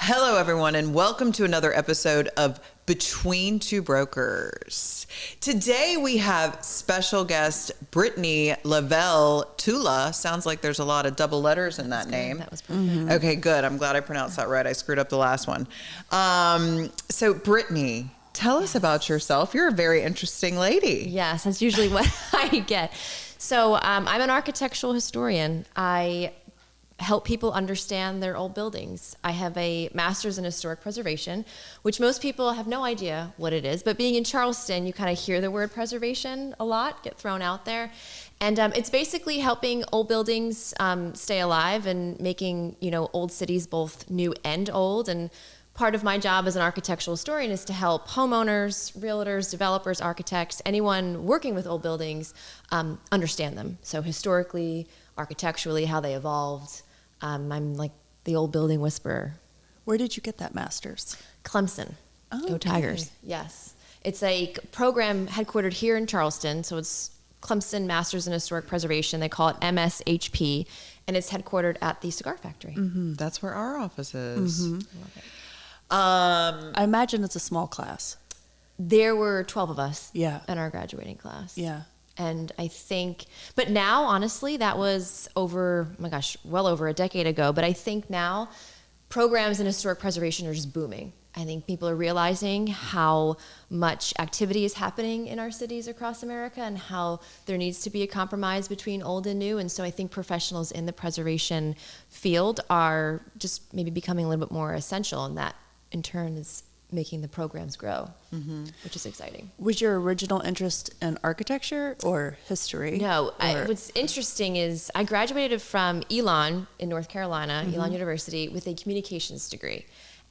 Hello, everyone, and welcome to another episode of Between Two Brokers. Today we have special guest Brittany Lavelle Tulla. Sounds like there's a lot of double letters in that name. That was perfect. Mm-hmm. Okay, good. I'm glad I pronounced that right. I screwed up the last one. So Brittany, tell us about yourself. You're a very interesting lady. Yes, that's usually what I get. So I'm an architectural historian. I help people understand their old buildings. I have a master's in historic preservation, which most people have no idea what it is. But being in Charleston, you kind of hear the word preservation a lot, get thrown out there. And it's basically helping old buildings stay alive and making, old cities both new and old. And part of my job as an architectural historian is to help homeowners, realtors, developers, architects, anyone working with old buildings understand them. So historically, architecturally, how they evolved. I'm like the old building whisperer. Where did you get that master's? Clemson. Oh, Go Tigers. Yes. It's a program headquartered here in Charleston. So it's Clemson Masters in Historic Preservation. They call it MSHP, and it's headquartered at the Cigar Factory. Mm-hmm. That's where our office is. Mm-hmm. I love it. I imagine it's a small class. There were 12 of us Yeah. in our graduating class. Yeah. And I think, but now, honestly, that was well over a decade ago. But I think now programs in historic preservation are just booming. I think people are realizing how much activity is happening in our cities across America and how there needs to be a compromise between old and new. And so I think professionals in the preservation field are just maybe becoming a little bit more essential, and that in turn is making the programs grow, which is exciting. Was your original interest in architecture or history? No, what's interesting is I graduated from Elon in North Carolina, Elon University, with a communications degree.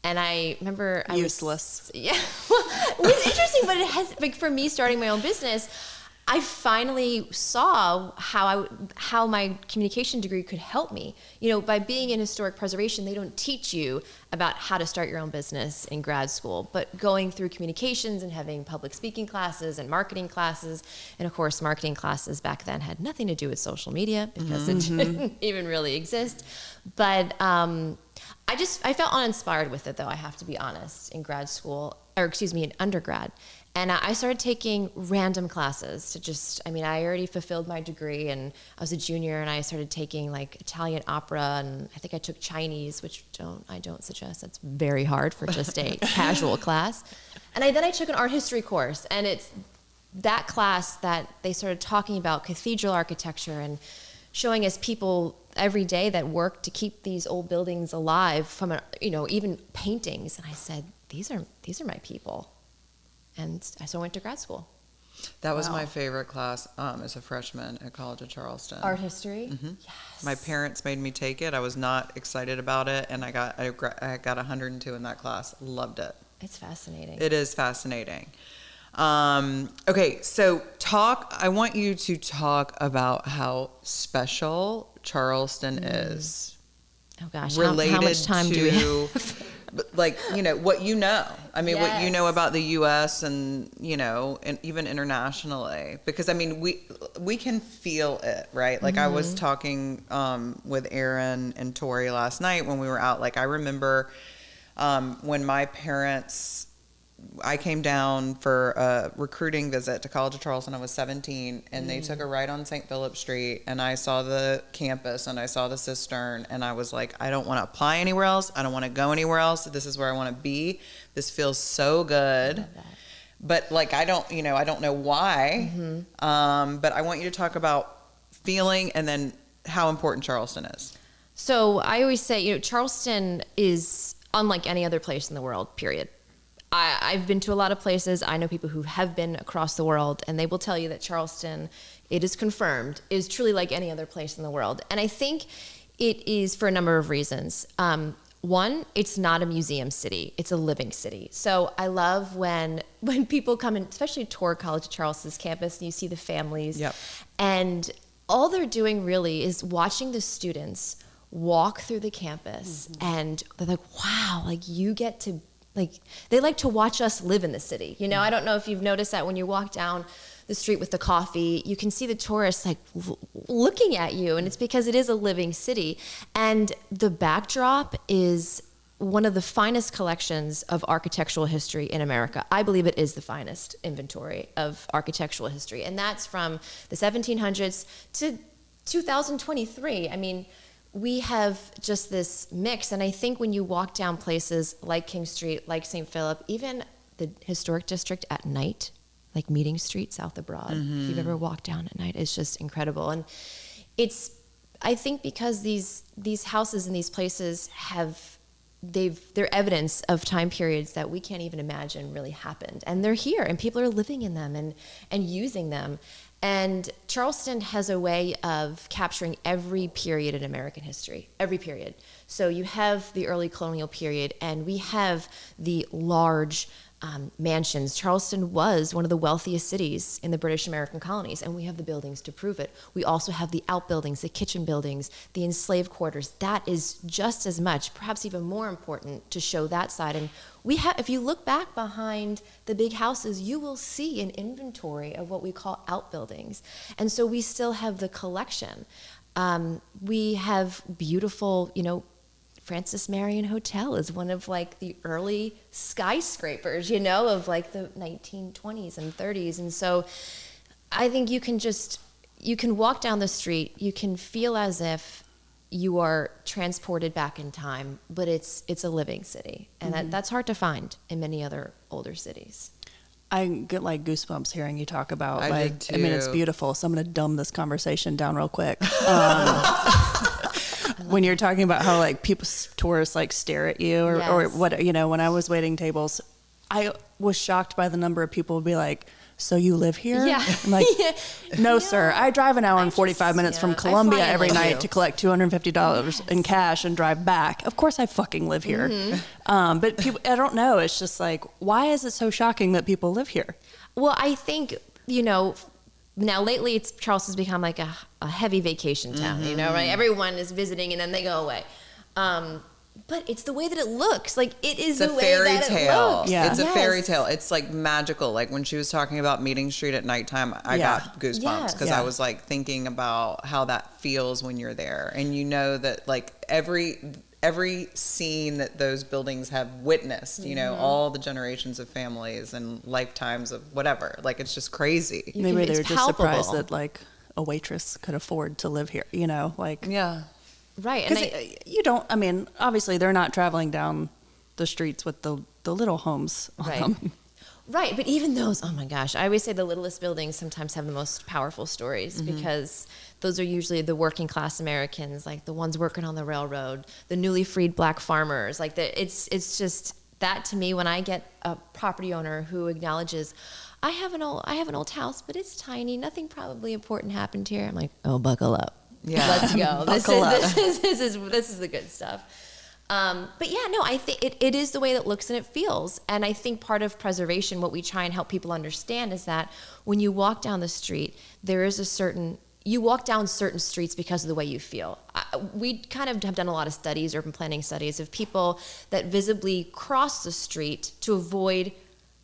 And I remember Useless. Yeah. Well, it was interesting, but it has, like, for me starting my own business, I finally saw how my communication degree could help me. By being in historic preservation, they don't teach you about how to start your own business in grad school, but going through communications and having public speaking classes and marketing classes, and of course, marketing classes back then had nothing to do with social media because it didn't even really exist. But I felt uninspired with it, though, I have to be honest, in in undergrad. And I started taking random classes I already fulfilled my degree, and I was a junior, and I started taking like Italian opera, and I think I took Chinese, which I don't suggest. That's very hard for just a casual class. And then I took an art history course, and it's that class that they started talking about cathedral architecture and showing us people every day that work to keep these old buildings alive from even paintings. And I said, these are my people. And so I went to grad school. That was my favorite class as a freshman at College of Charleston. Art history? Mm-hmm. Yes. My parents made me take it. I was not excited about it, and I got 102 in that class. Loved it. It's fascinating. It is fascinating. Okay, so I want you to talk about how special Charleston is. Oh gosh, related how much time do we have? What you know. I mean, Yes. what you know about the U.S. and even internationally. Because, we can feel it, right? Like, I was talking with Aaron and Tori last night when we were out. Like, I remember when my parents... I came down for a recruiting visit to College of Charleston. I was 17, and they took a ride on St. Philip Street, and I saw the campus, and I saw the cistern, and I was like, I don't want to apply anywhere else. I don't want to go anywhere else. This is where I want to be. This feels so good. I love that. But I don't know why. But I want you to talk about feeling and then how important Charleston is. So I always say, Charleston is unlike any other place in the world, period. I've been to a lot of places. I know people who have been across the world, and they will tell you that Charleston, it is confirmed, is truly like any other place in the world. And I think it is for a number of reasons. One, it's not a museum city. It's a living city. So I love when people come in, especially tour College of Charleston's campus, and you see the families. Yep. And all they're doing really is watching the students walk through the campus, and they're like, wow, like you get to... they like to watch us live in the city. I don't know if you've noticed that when you walk down the street with the coffee, you can see the tourists looking at you, and it's because it is a living city. And the backdrop is one of the finest collections of architectural history in America. I believe it is the finest inventory of architectural history. And that's from the 1700s to 2023. I mean, we have just this mix. And I think when you walk down places like King Street, like St. Philip, even the historic district at night, like Meeting Street south of Broad, if you've ever walked down at night, it's just incredible. And it's, I think because these houses and these places they're evidence of time periods that we can't even imagine really happened. And they're here and people are living in them and using them. And Charleston has a way of capturing every period in American history, every period. So you have the early colonial period, and we have the large mansions. Charleston was one of the wealthiest cities in the British American colonies, and we have the buildings to prove it. We also have the outbuildings, the kitchen buildings, the enslaved quarters. That is just as much, perhaps even more important, to show that side. And we have, if you look back behind the big houses, you will see an inventory of what we call outbuildings. And so we still have the collection. We have beautiful, Francis Marion Hotel is one of like the early skyscrapers, of like the 1920s and 30s. And so I think you can walk down the street, you can feel as if you are transported back in time, but it's a living city. And that's hard to find in many other older cities. I get like goosebumps hearing you talk about, I did too. I mean, it's beautiful. So I'm going to dumb this conversation down real quick. When you're talking about how like tourists like stare at you or what, when I was waiting tables, I was shocked by the number of people would be like, so you live here? Yeah. I'm like, no, sir. I drive an hour and 45 minutes from Columbia every night to collect $250 in cash and drive back. Of course I fucking live here. But people, I don't know. It's just like, why is it so shocking that people live here? Well, I think, now lately Charleston's become like a heavy vacation town, right? Everyone is visiting and then they go away. But it's the way that it looks. Like it is the way that it looks. Yeah. It's a fairy tale. It's like magical. Like when she was talking about Meeting Street at nighttime, I got goosebumps because I was like thinking about how that feels when you're there. And you know that like every scene that those buildings have witnessed, all the generations of families and lifetimes of whatever. Like it's just crazy. Maybe they were just surprised that like a waitress could afford to live here, Yeah. Right. And you don't, I mean, obviously they're not traveling down the streets with the little homes on them. Right. But even those, oh my gosh, I always say the littlest buildings sometimes have the most powerful stories because those are usually the working class Americans, like the ones working on the railroad, the newly freed black farmers. Like it's just that to me, when I get a property owner who acknowledges, I have an old house, but it's tiny. Nothing probably important happened here. I'm like, oh, buckle up. Yeah. Let's go. Buckle up. This is the good stuff. But yeah, no, I think it is the way that it looks and it feels. And I think part of preservation, what we try and help people understand is that when you walk down the street, you walk down certain streets because of the way you feel. We kind of have done a lot of studies, urban planning studies, of people that visibly cross the street to avoid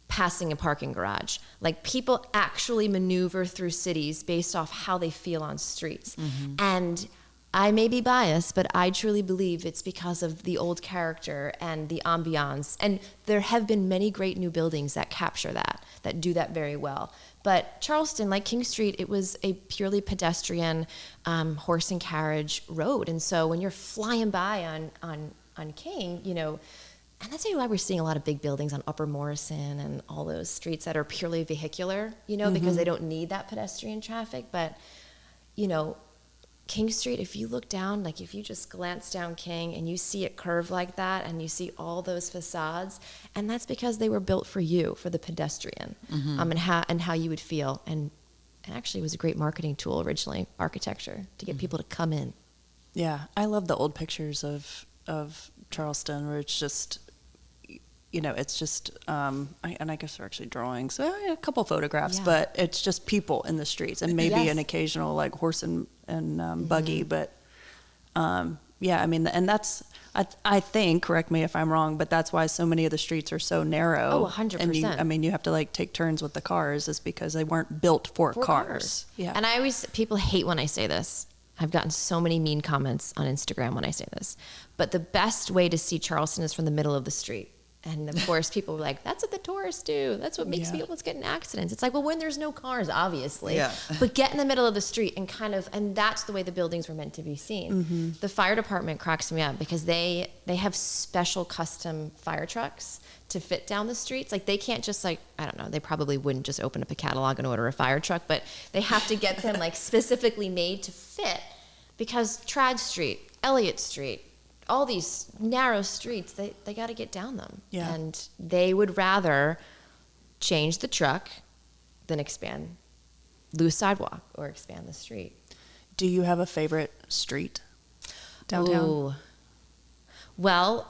passing a parking garage. Like people actually maneuver through cities based off how they feel on streets. And I may be biased, but I truly believe it's because of the old character and the ambiance. And there have been many great new buildings that capture that do that very well. But Charleston, like King Street, it was a purely pedestrian horse and carriage road. And so when you're flying by on King, and that's why we're seeing a lot of big buildings on Upper Morrison and all those streets that are purely vehicular, because they don't need that pedestrian traffic. But, King Street, if you look down, like if you just glance down King and you see it curve like that and you see all those facades, and that's because they were built for you, for the pedestrian, and how you would feel. And actually it was a great marketing tool originally, architecture, to get people to come in. Yeah, I love the old pictures of Charleston where it's just, it's just, and I guess they're actually drawings, a couple photographs, but it's just people in the streets and maybe an occasional like horse and buggy. But I mean, and that's, I think, correct me if I'm wrong, but that's why so many of the streets are so narrow. Oh, 100%. And you have to like take turns with the cars is because they weren't built for cars. Yeah. And people hate when I say this. I've gotten so many mean comments on Instagram when I say this, but the best way to see Charleston is from the middle of the street. And of course, people were like, that's what the tourists do. That's what makes people get in accidents. It's like, well, when there's no cars, obviously. Yeah. But get in the middle of the street and that's the way the buildings were meant to be seen. Mm-hmm. The fire department cracks me up because they have special custom fire trucks to fit down the streets. Like, they can't just I don't know, they probably wouldn't just open up a catalog and order a fire truck, but they have to get them specifically made to fit, because Trad Street, Elliott Street, all these narrow streets, they got to get down them. Yeah. And they would rather change the truck than lose sidewalk or expand the street. Do you have a favorite street downtown? Ooh. Well,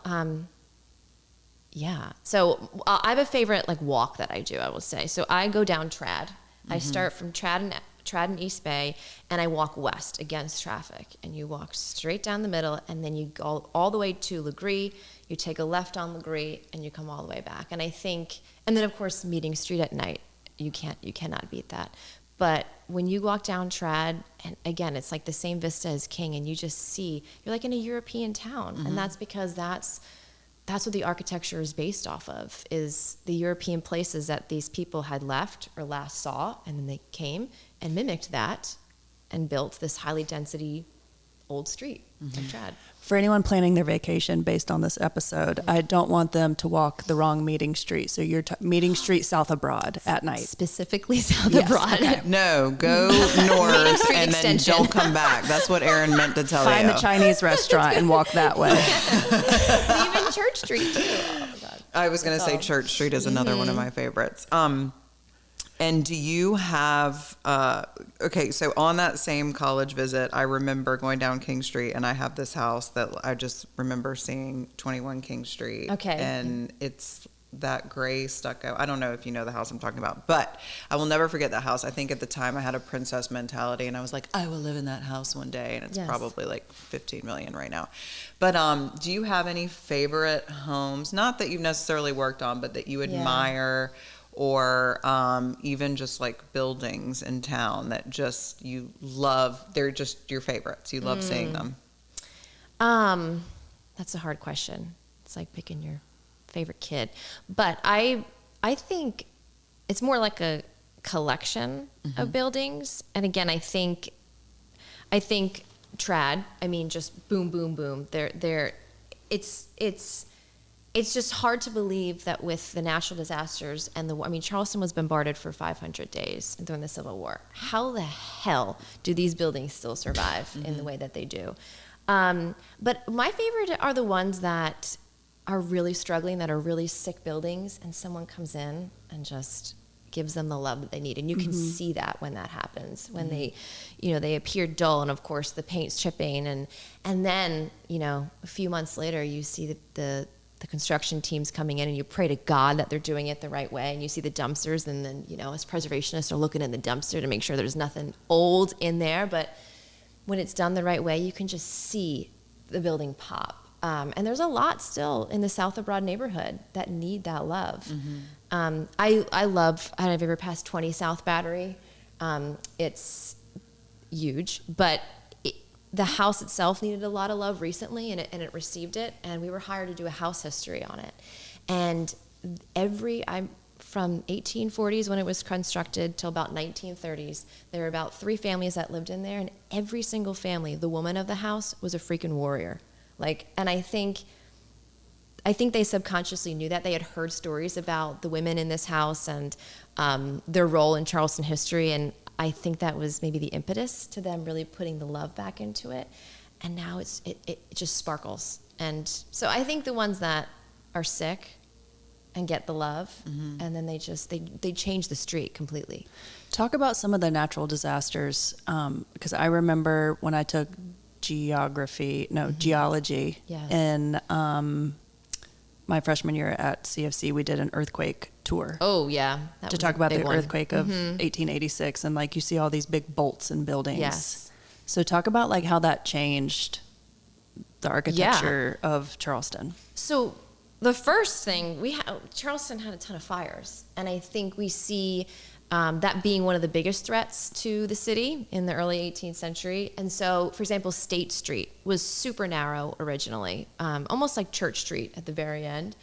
yeah. So I have a favorite walk that I do, I will say. So I go down Trad. Mm-hmm. I start from Trad and East Bay, and I walk west against traffic, and you walk straight down the middle, and then you go all the way to Legree, you take a left on Legree, and you come all the way back. And I think, and then of course Meeting Street at night, you cannot beat that. But when you walk down Trad, and again, it's like the same vista as King, and you just see, you're like in a European town. Mm-hmm. And that's because that's what the architecture is based off of, is the European places that these people had left or last saw, and then they came and mimicked that and built this highly density old street in Trad. For anyone planning their vacation based on this episode, I don't want them to walk the wrong Meeting Street. So you're Meeting Street South of Broad at night. Specifically South of Broad. Okay. No, go north and then don't come back. That's what Erin meant to tell you. Find the Chinese restaurant and walk that way. Even Church Street too. Oh my God. I was going to say Church Street is another one of my favorites. And do you have, okay, so on that same college visit, I remember going down King Street, and I have this house that I just remember seeing, 21 King Street. Okay. And it's that gray stucco. I don't know if you know the house I'm talking about, but I will never forget that house. I think at the time I had a princess mentality, and I was like, I will live in that house one day, and it's probably like 15 million right now. But do you have any favorite homes, not that you've necessarily worked on, but that you admire, or even just like buildings in town that just you love? They're just your favorites. You love seeing them. That's a hard question. It's like picking your favorite kid. But I think it's more like a collection of buildings. And again, I think Trad, I mean, just boom, boom, boom. It's just hard to believe that with the natural disasters and Charleston was bombarded for 500 days during the Civil War. How the hell do these buildings still survive in the way that they do? But my favorite are the ones that are really struggling, that are really sick buildings, and someone comes in and just gives them the love that they need. And you can see that when that happens, when they appear dull, and of course the paint's chipping, and then, a few months later you see the construction teams coming in, and you pray to God that they're doing it the right way, and you see the dumpsters, and then, as preservationists are looking in the dumpster to make sure there's nothing old in there, but when it's done the right way, you can just see the building pop. And there's a lot still in the South of Broad neighborhood that need that love. I love, I don't know if you've ever passed 20 South Battery. It's huge, but the house itself needed a lot of love recently, and it received it, and we were hired to do a house history on it. And from 1840s when it was constructed till about 1930s, there were about 3 families that lived in there, and every single family, the woman of the house was a freaking warrior. And I think they subconsciously knew that. They had heard stories about the women in this house and their role in Charleston history, and I think that was maybe the impetus to them really putting the love back into it. And now it just sparkles. And so I think the ones that are sick and get the love, and then they change the street completely. Talk about some of the natural disasters, because I remember when I took geology in my freshman year at CFC, we did an earthquake tour. Oh yeah, to talk about the earthquake of 1886, and you see all these big bolts in buildings. Yes. So talk about how that changed the architecture of Charleston. So the first thing Charleston had a ton of fires, and I think we see that being one of the biggest threats to the city in the early 18th century. And so, for example, State Street was super narrow originally, almost like Church Street at the very end.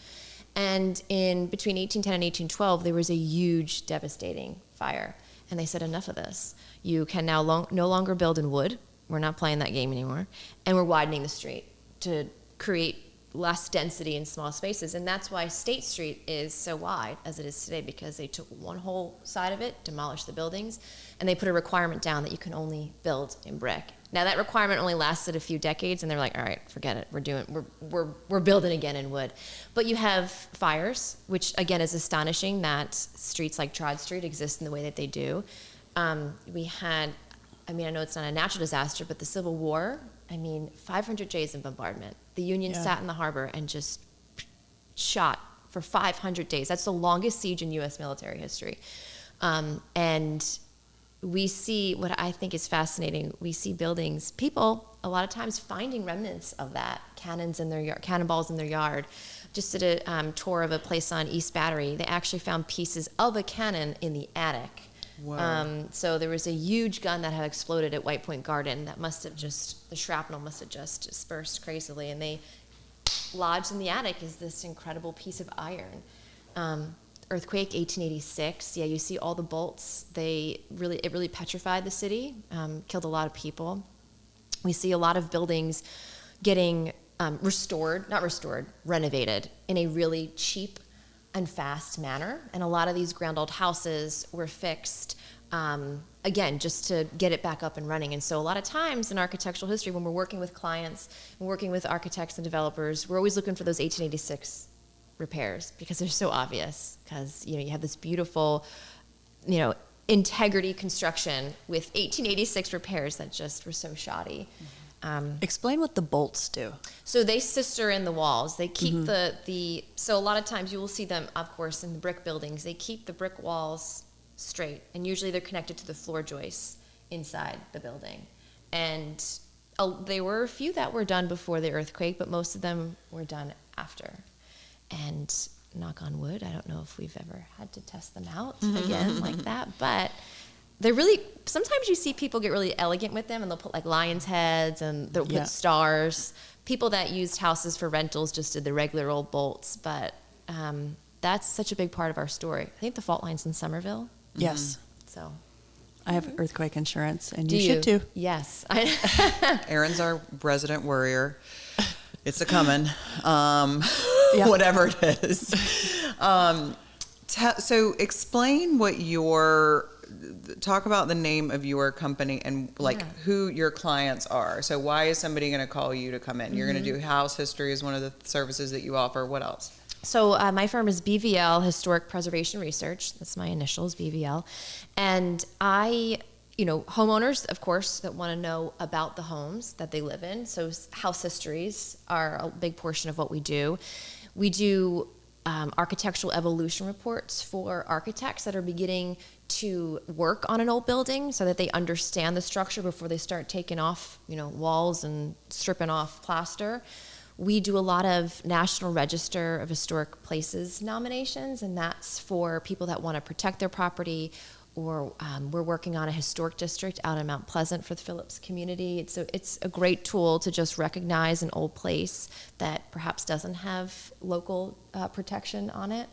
And in between 1810 and 1812, there was a huge, devastating fire. And they said, enough of this. You can now no longer build in wood. We're not playing that game anymore. And we're widening the street to create less density in small spaces. And that's why State Street is so wide as it is today, because they took one whole side of it, demolished the buildings, and they put a requirement down that you can only build in brick. Now that requirement only lasted a few decades, and they're like, all right, forget it. We're building again in wood. But you have fires, which again is astonishing that streets like Trod Street exist in the way that they do. We had, I know it's not a natural disaster, but the Civil War, 500 days in bombardment. The Union sat in the harbor and just shot for 500 days. That's the longest siege in U.S. military history. And we see, what I think is fascinating, we see buildings, people a lot of times finding remnants of that, cannonballs in their yard. Just did a tour of a place on East Battery. They actually found pieces of a cannon in the attic. Wow. So there was a huge gun that had exploded at White Point Garden that the shrapnel must have just dispersed crazily, and they lodged in the attic is this incredible piece of iron. Earthquake, 1886. Yeah, you see all the bolts. It really petrified the city, killed a lot of people. We see a lot of buildings getting renovated in a really cheap and fast manner. And a lot of these grand old houses were fixed, again, just to get it back up and running. And so a lot of times in architectural history, when we're working with clients, and working with architects and developers, we're always looking for those 1886 repairs, because they're so obvious, because you have this beautiful integrity construction with 1886 repairs that just were so shoddy. Explain what the bolts do. So they sister in the walls. They keep so a lot of times you will see them, of course, in the brick buildings. They keep the brick walls straight, and usually they're connected to the floor joists inside the building. And there were a few that were done before the earthquake, but most of them were done after. And knock on wood, I don't know if we've ever had to test them out again like that, but they're really, sometimes you see people get really elegant with them, and they'll put like lion's heads, and they'll put stars. People that used houses for rentals just did the regular old bolts, but that's such a big part of our story. I think the fault line's in Somerville. Yes. So I have earthquake insurance, and you should too. Yes. Erin's our resident worrier. It's a-coming, whatever it is. So explain talk about the name of your company and who your clients are. So why is somebody going to call you to come in? You're going to do house history as one of the services that you offer. What else? So my firm is BVL, Historic Preservation Research. That's my initials, BVL. And homeowners, of course, that want to know about the homes that they live in. So house histories are a big portion of what we do. We do architectural evolution reports for architects that are beginning to work on an old building, so that they understand the structure before they start taking off, walls and stripping off plaster. We do a lot of National Register of Historic Places nominations, and that's for people that want to protect their property, or we're working on a historic district out in Mount Pleasant for the Phillips community. It's a great tool to just recognize an old place that perhaps doesn't have local protection on it.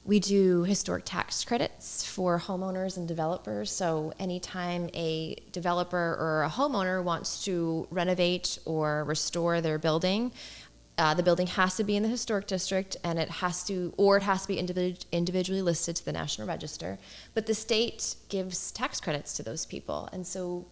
We do historic tax credits for homeowners and developers. So anytime a developer or a homeowner wants to renovate or restore their building, the building has to be in the historic district, and it has to be individually listed to the National Register. But the state gives tax credits to those people, and so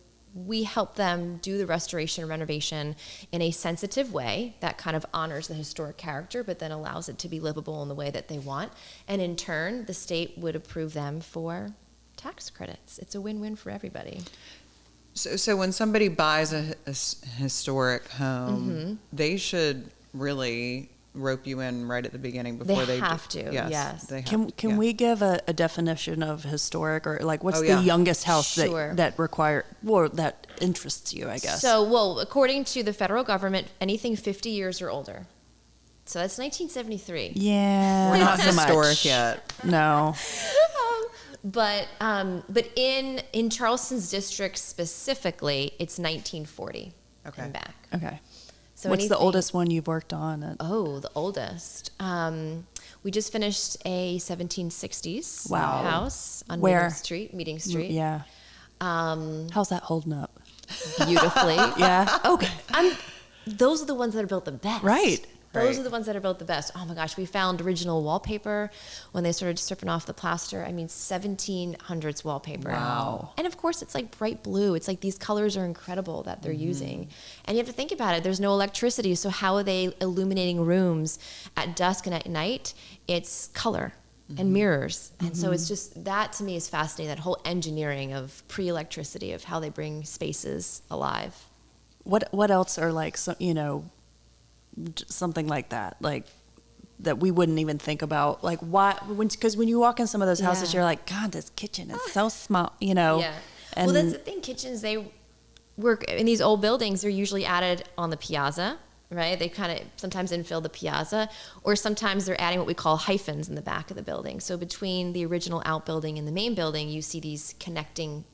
we help them do the restoration and renovation in a sensitive way that kind of honors the historic character, but then allows it to be livable in the way that they want. And in turn, the state would approve them for tax credits. It's a win-win for everybody. So when somebody buys a historic home, they should really rope you in right at the beginning before they have to. Yes. They have Can we give a definition of historic, or what's the youngest house that interests you, I guess? So, according to the federal government, anything 50 years or older. So that's 1973. Yeah. We're not so historic much yet. No. But in Charleston's district specifically, it's 1940 and back. Okay. So what's the oldest one you've worked on? The oldest. We just finished a 1760s house on Meeting Street. Yeah. How's that holding up? Beautifully. Yeah. Okay. Those are the ones that are built the best. Right. Those are the ones that are built the best. Oh my gosh, we found original wallpaper when they started stripping off the plaster. I mean, 1700s wallpaper. Wow. And of course, it's like bright blue. It's like these colors are incredible that they're using. And you have to think about it. There's no electricity, so how are they illuminating rooms at dusk and at night? It's color and mirrors. And so it's just, that to me is fascinating, that whole engineering of pre-electricity, of how they bring spaces alive. What else are like, something like that, like that we wouldn't even think about, like why? Because when you walk in some of those houses, you're like, God, this kitchen is so small, Yeah. And well, that's the thing. Kitchens, they work in these old buildings. They're usually added on the piazza, right? They kind of sometimes infill the piazza, or sometimes they're adding what we call hyphens in the back of the building. So between the original outbuilding and the main building, you see these connecting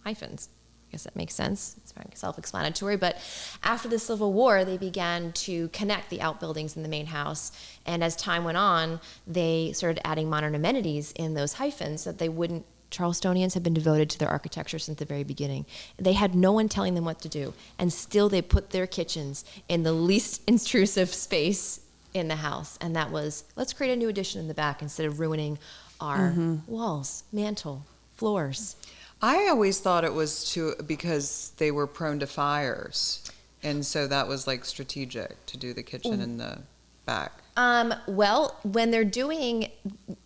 hyphens. I guess that makes sense. It's very self-explanatory. But after the Civil War, they began to connect the outbuildings in the main house. And as time went on, they started adding modern amenities in those hyphens that they wouldn't. Charlestonians have been devoted to their architecture since the very beginning. They had no one telling them what to do. And still they put their kitchens in the least intrusive space in the house. And that was, let's create a new addition in the back instead of ruining our walls, mantle, floors. I always thought it was because they were prone to fires, and so that was like strategic to do the kitchen in the back. Well, when they're doing,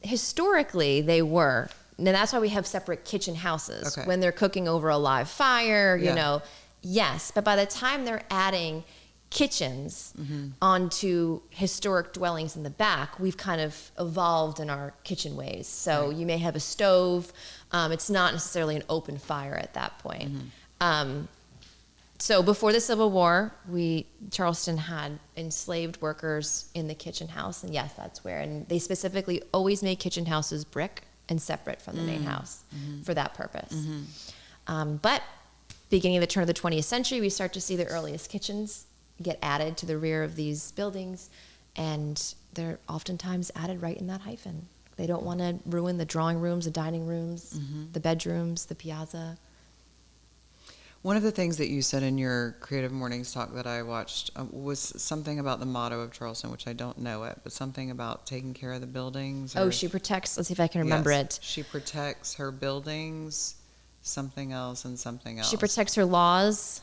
historically they were. Now that's why we have separate kitchen houses. Okay. When they're cooking over a live fire, yes. But by the time they're adding kitchens onto historic dwellings in the back, we've kind of evolved in our kitchen ways. So you may have a stove. It's not necessarily an open fire at that point. So before the Civil War, Charleston had enslaved workers in the kitchen house, and yes, that's where. And they specifically always made kitchen houses brick and separate from the main house for that purpose. But beginning of the turn of the 20th century, we start to see the earliest kitchens get added to the rear of these buildings, and they're oftentimes added right in that hyphen. They don't want to ruin the drawing rooms, the dining rooms, the bedrooms, the piazza. One of the things that you said in your Creative Mornings talk that I watched was something about the motto of Charleston, which I don't know it, but something about taking care of the buildings. She protects, let's see if I can remember it. She protects her buildings, something else, and something else. She protects her laws.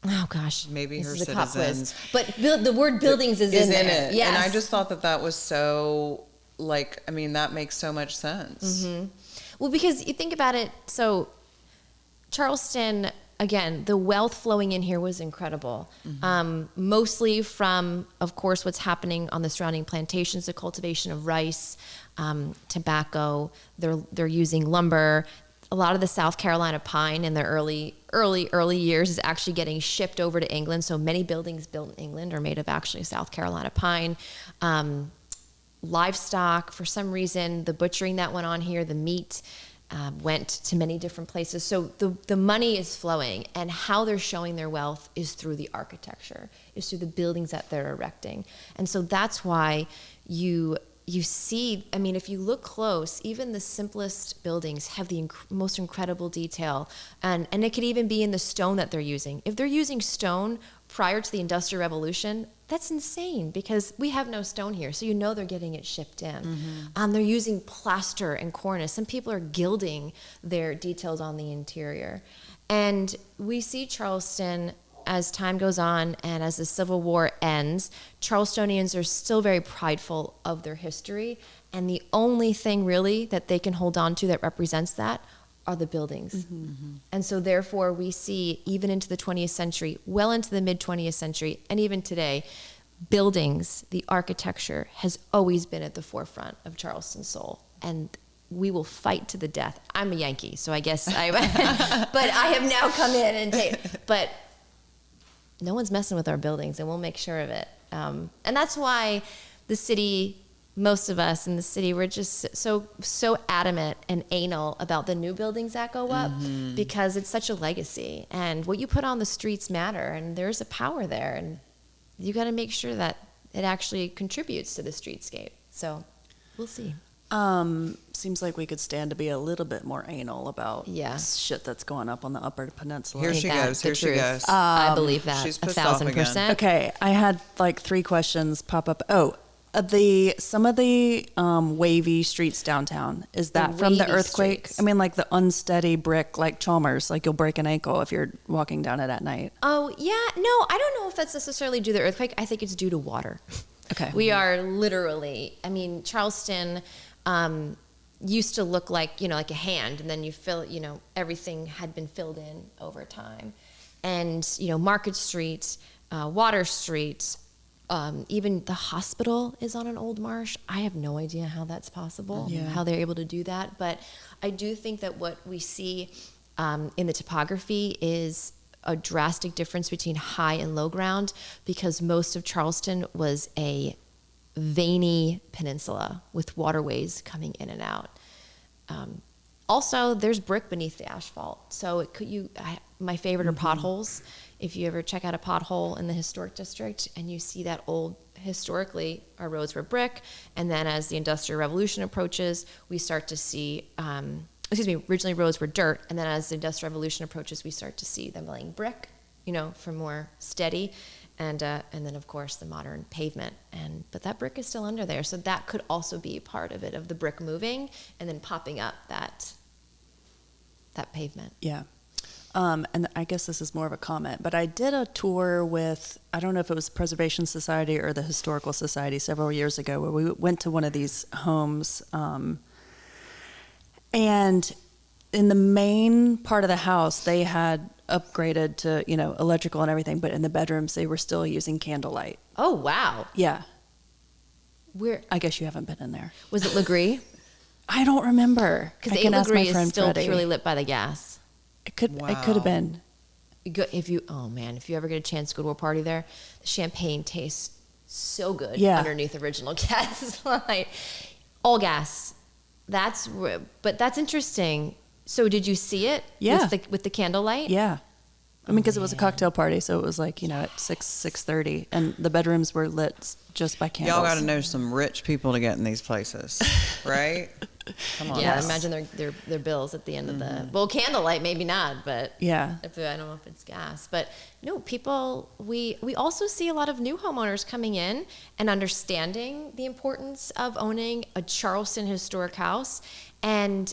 Oh gosh, maybe her this is a cop citizens. quiz. But the word buildings is in there. Yes. And I just thought that was so, that makes so much sense. Well, because you think about it, so Charleston, again, the wealth flowing in here was incredible. Mostly from, of course, what's happening on the surrounding plantations, the cultivation of rice, tobacco. They're using lumber. A lot of the South Carolina pine in their early years is actually getting shipped over to England. So many buildings built in England are made of actually South Carolina pine. Livestock, for some reason, the butchering that went on here, the meat went to many different places. So the money is flowing, and how they're showing their wealth is through the architecture, is through the buildings that they're erecting. And so that's why you see, if you look close, even the simplest buildings have the most incredible detail. And it could even be in the stone that they're using. If they're using stone prior to the Industrial Revolution, that's insane, because we have no stone here. So they're getting it shipped in. They're using plaster and cornice. Some people are gilding their details on the interior. And we see Charleston, as time goes on and as the Civil War ends, Charlestonians are still very prideful of their history, and the only thing really that they can hold on to that represents that are the buildings. And so therefore we see, even into the 20th century, well into the mid-20th century, and even today, buildings, the architecture has always been at the forefront of Charleston's soul. And we will fight to the death. I'm a Yankee, so I guess but I have now come in and but no one's messing with our buildings, and we'll make sure of it. And that's why the city most of us in the city, we're just so adamant and anal about the new buildings that go up because it's such a legacy, and what you put on the streets matter, and there's a power there, and you got to make sure that it actually contributes to the streetscape. So we'll see. Seems like we could stand to be a little bit more anal about shit that's going up on the Upper Peninsula. Here she goes. Here she goes. I believe that. She's pissed off again. 1,000%. Okay, I had like 3 questions pop up. Some of the wavy streets downtown, is that from the earthquake? Streets. I mean, like the unsteady brick, like Chalmers, like you'll break an ankle if you're walking down it at night. Oh, yeah. No, I don't know if that's necessarily due to the earthquake. I think it's due to water. Okay. We are literally, I mean, Charleston used to look like, like a hand, and then you fill, everything had been filled in over time. And, Market Street, Water Street, even the hospital is on an old marsh. I have no idea how that's possible, how they're able to do that. But I do think that what we see in the topography is a drastic difference between high and low ground, because most of Charleston was a veiny peninsula with waterways coming in and out. Also, there's brick beneath the asphalt. So my favorite are potholes. If you ever check out a pothole in the historic district and you see that historically, our roads were brick. And then as the Industrial Revolution approaches, we start to see, originally roads were dirt. And then as the Industrial Revolution approaches, we start to see them laying brick, for more steady. And then, of course, the modern pavement. But that brick is still under there. So that could also be part of it, of the brick moving and then popping up that pavement. Yeah. And I guess this is more of a comment, but I did a tour with, I don't know if it was the Preservation Society or the Historical Society several years ago, where we went to one of these homes. And in the main part of the house, they had upgraded to, electrical and everything, but in the bedrooms, they were still using candlelight. Oh, wow. Yeah. Where? I guess you haven't been in there. Was it Legree? I don't remember. Because the Legree is still purely lit by the gas. It could have been. If you ever get a chance to go to a party there, the champagne tastes so good underneath original gaslight. All gas. But that's interesting. So did you see it? Yeah. With the candlelight? Yeah. I mean, because it was a cocktail party, so it was like, at 6:30, and the bedrooms were lit just by candles. Y'all got to know some rich people to get in these places, right? Come on. Yeah, imagine their bills at the end of the candlelight, maybe not, but yeah. I don't know if it's gas, but no, people. We also see a lot of new homeowners coming in and understanding the importance of owning a Charleston historic house. And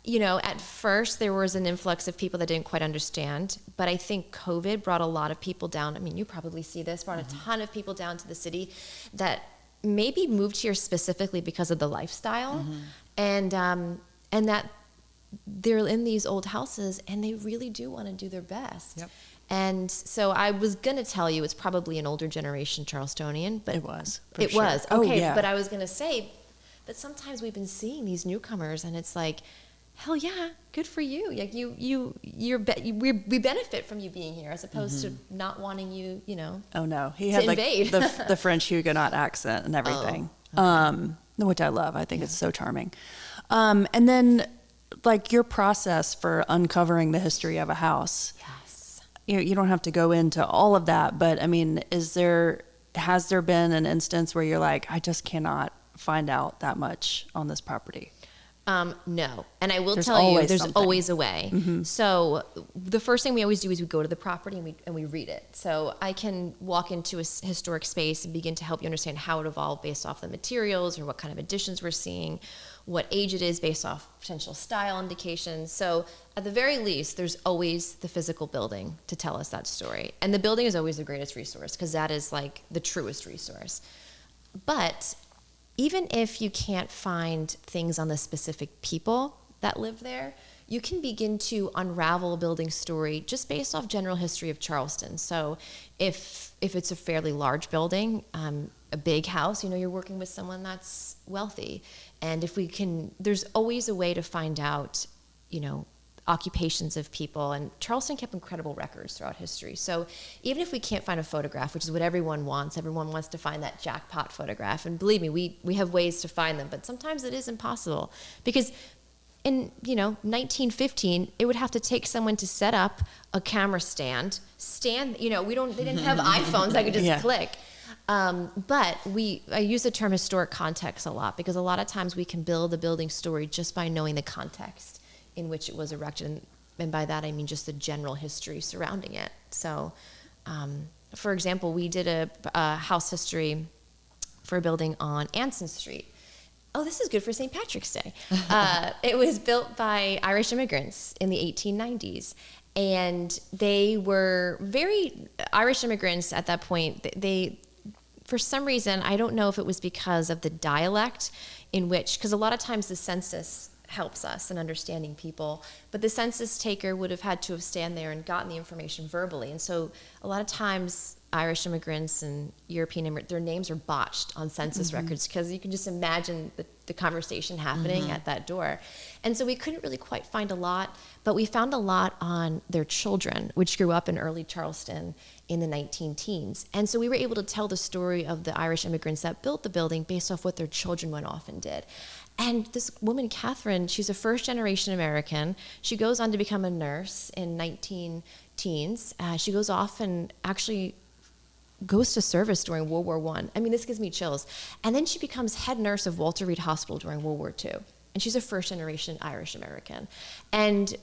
at first there was an influx of people that didn't quite understand, but I think COVID brought a lot of people down. I mean, you probably see this, brought a ton of people down to the city that maybe moved here specifically because of the lifestyle, and that they're in these old houses and they really do want to do their best. Yep. And so I was going to tell you it's probably an older generation Charlestonian, but it was. Was. Oh, okay, yeah. But I was going to say, but sometimes we've been seeing these newcomers and it's like, hell yeah, good for you. Like we benefit from you being here as opposed to not wanting you, Oh no, he had like the French Huguenot accent and everything, which I love. I think it's so charming. And then like your process for uncovering the history of a house. Yes. You don't have to go into all of that, but I mean, has there been an instance where you're like, I just cannot find out that much on this property? No. And I will tell you, there's always a way. So the first thing we always do is we go to the property and we read it. So I can walk into a historic space and begin to help you understand how it evolved based off the materials or what kind of additions we're seeing, what age it is based off potential style indications. So at the very least, there's always the physical building to tell us that story. And the building is always the greatest resource because that is like the truest resource. But even if you can't find things on the specific people that live there, you can begin to unravel a building story just based off general history of Charleston. So if it's a fairly large building, a big house, you're working with someone that's wealthy. And if we can, there's always a way to find out, occupations of people, and Charleston kept incredible records throughout history. So even if we can't find a photograph, which is what everyone wants to find that jackpot photograph, and believe me, we have ways to find them, but sometimes it is impossible, because in 1915, it would have to take someone to set up a camera stand, they didn't have iPhones I could just click. But I use the term historic context a lot, because a lot of times we can build a building story just by knowing the context in which it was erected. And by that, I mean just the general history surrounding it. So, for example, we did a house history for a building on Anson Street. Oh, this is good for St. Patrick's Day. It was built by Irish immigrants in the 1890s. And they were Irish immigrants at that point. They for some reason, I don't know if it was because of the dialect because a lot of times the census helps us in understanding people, but the census taker would have had to have stand there and gotten the information verbally. And so a lot of times Irish immigrants and European immigrants, their names are botched on census records, because you can just imagine the conversation happening at that door. And so we couldn't really quite find a lot, but we found a lot on their children, which grew up in early Charleston in the 19-teens. And so we were able to tell the story of the Irish immigrants that built the building based off what their children went off and did. And this woman, Catherine, she's a first-generation American. She goes on to become a nurse in 19-teens. She goes off and actually goes to service during World War I. I mean, this gives me chills. And then she becomes head nurse of Walter Reed Hospital during World War II. And she's a first-generation Irish American. And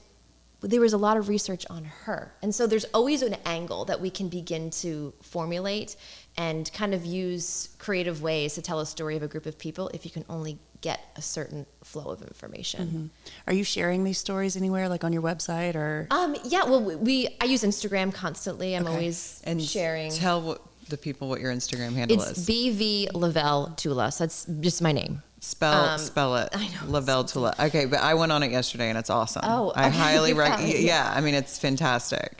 there was a lot of research on her. And so there's always an angle that we can begin to formulate and kind of use creative ways to tell a story of a group of people if you can only get a certain flow of information. Are you sharing these stories anywhere, like on your website or? Yeah, well, I use Instagram constantly. I'm always sharing. Tell the people what your Instagram handle is. It's BV Lavelle Tulla. So that's just my name. Spell it. I know. Lavelle Tulla. Okay, but I went on it yesterday and it's awesome. Oh, I okay. highly recommend. Yeah, I mean, it's fantastic.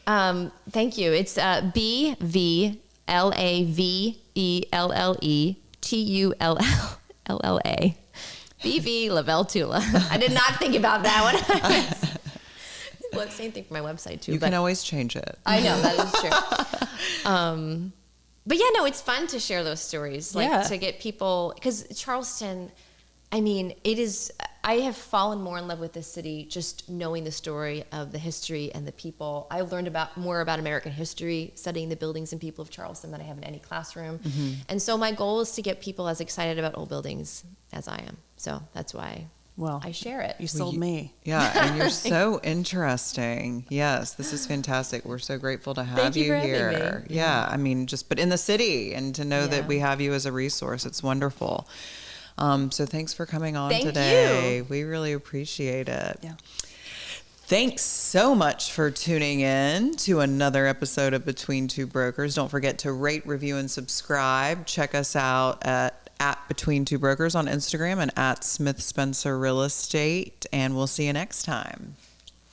Thank you. It's BVLavelleTulla. BV Lavelle Tulla. I did not think about that one. Well, same thing for my website too. You can always change it. I know, that is true. But yeah, no, it's fun to share those stories, to get people, because Charleston, I mean, I have fallen more in love with this city just knowing the story of the history and the people. I've learned more about American history studying the buildings and people of Charleston than I have in any classroom. And so my goal is to get people as excited about old buildings as I am. So that's why I share it. You sold me. Yeah, and you're so interesting. Yes, this is fantastic. We're so grateful to have Thank you you for having here. me. Yeah, I mean, but in the city, and to know that we have you as a resource, it's wonderful. So thanks for coming on today. You. We really appreciate it. Yeah. Thanks so much for tuning in to another episode of Between Two Brokers. Don't forget to rate, review, and subscribe. Check us out at Between Two Brokers on Instagram and at Smith Spencer Real Estate. And we'll see you next time.